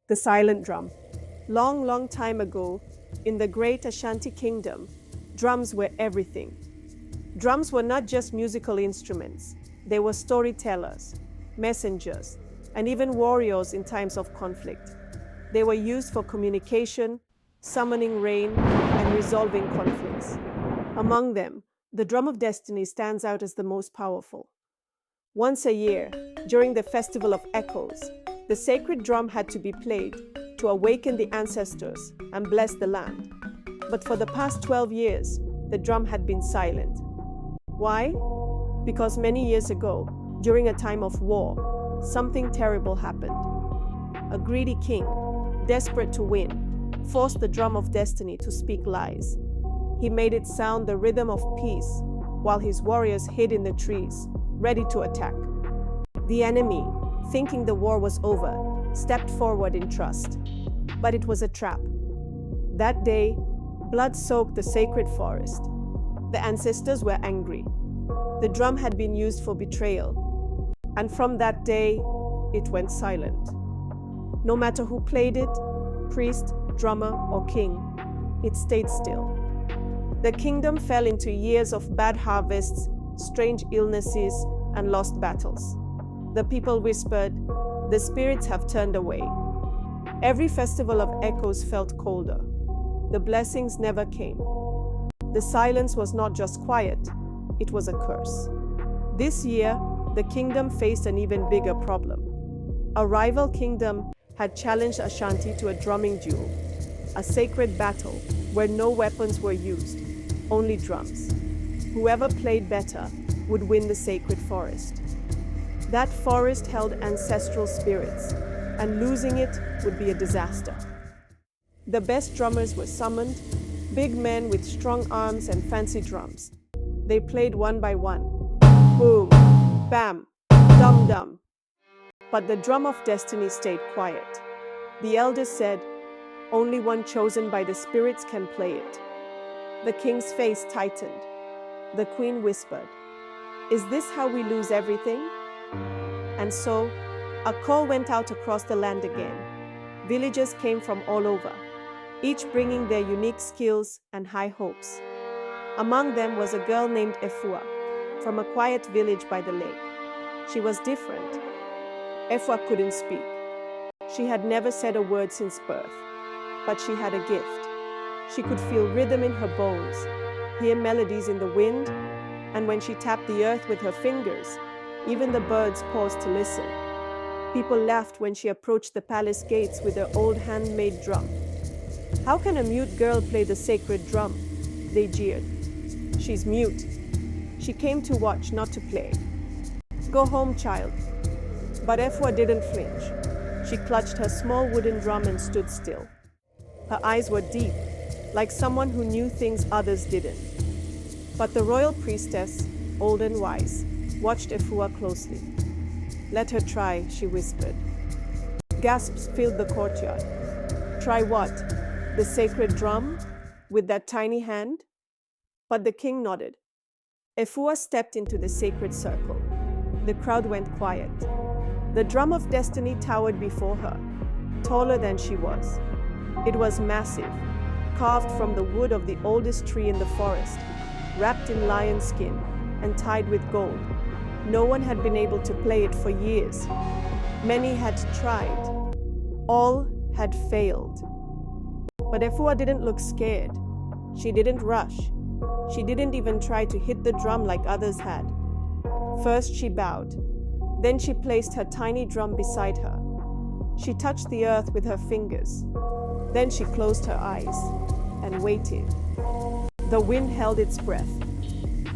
The silent drum. Long, long time ago, in the great Ashanti kingdom, drums were everything. Drums were not just musical instruments, they were storytellers, messengers, and even warriors in times of conflict. They were used for communication, summoning rain, and resolving conflicts. Among them, the drum of destiny stands out as the most powerful. Once a year, during the Festival of Echoes, the sacred drum had to be played to awaken the ancestors and bless the land. But for the past 12 years, the drum had been silent. Why? Because many years ago, during a time of war, something terrible happened. A greedy king, desperate to win, forced the drum of destiny to speak lies. He made it sound the rhythm of peace, while his warriors hid in the trees, ready to attack. The enemy, thinking the war was over, stepped forward in trust. But it was a trap. That day, blood soaked the sacred forest. The ancestors were angry. The drum had been used for betrayal. And from that day, it went silent. No matter who played it, priest, drummer, or king, it stayed still. The kingdom fell into years of bad harvests, strange illnesses, and lost battles. The people whispered, "The spirits have turned away." Every festival of echoes felt colder. The blessings never came. The silence was not just quiet, it was a curse. This year, the kingdom faced an even bigger problem. A rival kingdom had challenged Ashanti to a drumming duel, a sacred battle where no weapons were used, only drums. Whoever played better would win the sacred forest. That forest held ancestral spirits, and losing it would be a disaster. The best drummers were summoned, big men with strong arms and fancy drums. They played one by one. Boom, bam, dum-dum. But the drum of destiny stayed quiet. The elders said, "Only one chosen by the spirits can play it." The king's face tightened. The queen whispered, "Is this how we lose everything?" And so, a call went out across the land again. Villagers came from all over, each bringing their unique skills and high hopes. Among them was a girl named Efua, from a quiet village by the lake. She was different. Efua couldn't speak. She had never said a word since birth, but she had a gift. She could feel rhythm in her bones, hear melodies in the wind, and when she tapped the earth with her fingers, even the birds paused to listen. People laughed when she approached the palace gates with her old handmade drum. "How can a mute girl play the sacred drum?" they jeered. "She's mute. She came to watch, not to play. Go home, child." But Efwa didn't flinch. She clutched her small wooden drum and stood still. Her eyes were deep, like someone who knew things others didn't. But the royal priestess, old and wise, watched Efua closely. "Let her try," she whispered. Gasps filled the courtyard. "Try what? The sacred drum? With that tiny hand?" But the king nodded. Efua stepped into the sacred circle. The crowd went quiet. The drum of destiny towered before her, taller than she was. It was massive, carved from the wood of the oldest tree in the forest, wrapped in lion skin and tied with gold. No one had been able to play it for years. Many had tried. All had failed. But Efua didn't look scared. She didn't rush. She didn't even try to hit the drum like others had. First she bowed. Then she placed her tiny drum beside her. She touched the earth with her fingers. Then she closed her eyes and waited. The wind held its breath.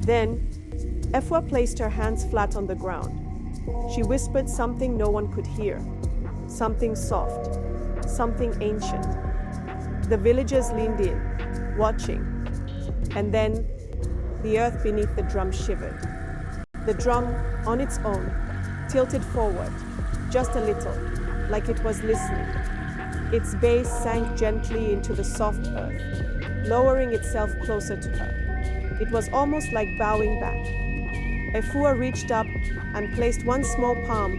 Then Efwa placed her hands flat on the ground. She whispered something no one could hear, something soft, something ancient. The villagers leaned in, watching, and then the earth beneath the drum shivered. The drum, on its own, tilted forward, just a little, like it was listening. Its base sank gently into the soft earth, lowering itself closer to her. It was almost like bowing back. Efua reached up and placed one small palm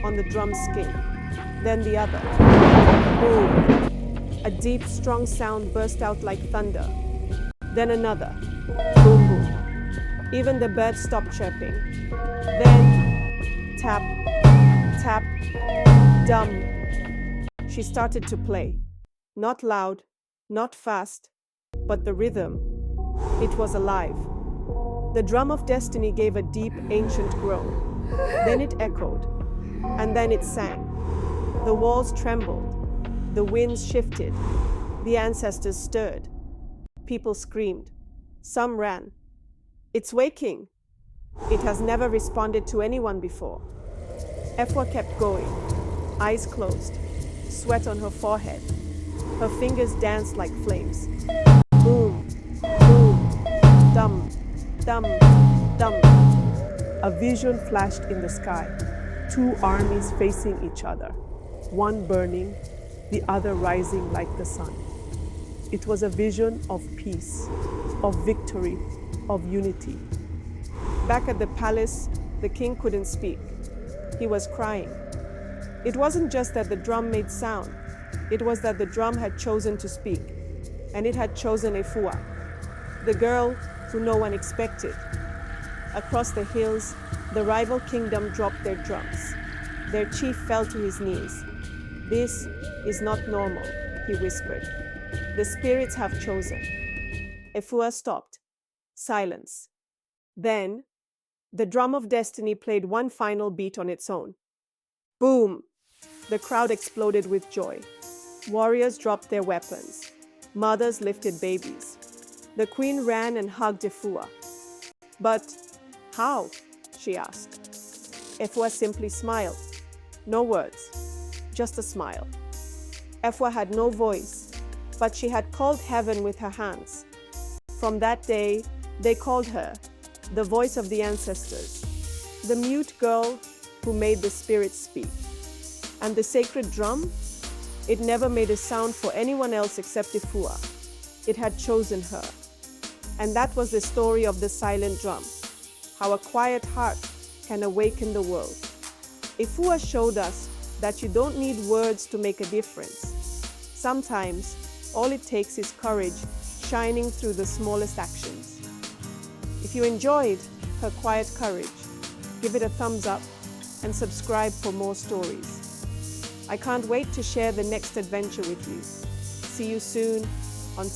on the drum's skin, then the other. A deep, strong sound burst out like thunder. Then another. Boom, boom. Even the birds stopped chirping. Then, tap, tap, dum. She started to play. Not loud, not fast, but the rhythm. It was alive. The drum of destiny gave a deep, ancient groan. Then it echoed, and then it sang. The walls trembled. The winds shifted. The ancestors stirred. People screamed. Some ran. It's waking. It has never responded to anyone before. Efwa kept going, eyes closed, sweat on her forehead. Her fingers danced like flames. Boom, boom, dum, dum, dum. A vision flashed in the sky. Two armies facing each other, one burning, the other rising like the sun. It was a vision of peace, of victory, of unity. Back at the palace, the king couldn't speak. He was crying. It wasn't just that the drum made sound. It was that the drum had chosen to speak, and it had chosen Efua, the girl who no one expected. Across the hills, the rival kingdom dropped their drums. Their chief fell to his knees. "This is not normal," he whispered. "The spirits have chosen." Efua stopped. Silence. Then, the drum of destiny played one final beat on its own. Boom! The crowd exploded with joy. Warriors dropped their weapons. Mothers lifted babies. The queen ran and hugged Efua. "But how?" she asked. Efua simply smiled. No words, just a smile. Efua had no voice, but she had called heaven with her hands. From that day, they called her the voice of the ancestors, the mute girl who made the spirits speak. And the sacred drum? It never made a sound for anyone else except Efua. It had chosen her. And that was the story of the silent drum, how a quiet heart can awaken the world. Efua showed us that you don't need words to make a difference. Sometimes, all it takes is courage shining through the smallest actions. If you enjoyed her quiet courage, give it a thumbs up and subscribe for more stories. I can't wait to share the next adventure with you. See you soon on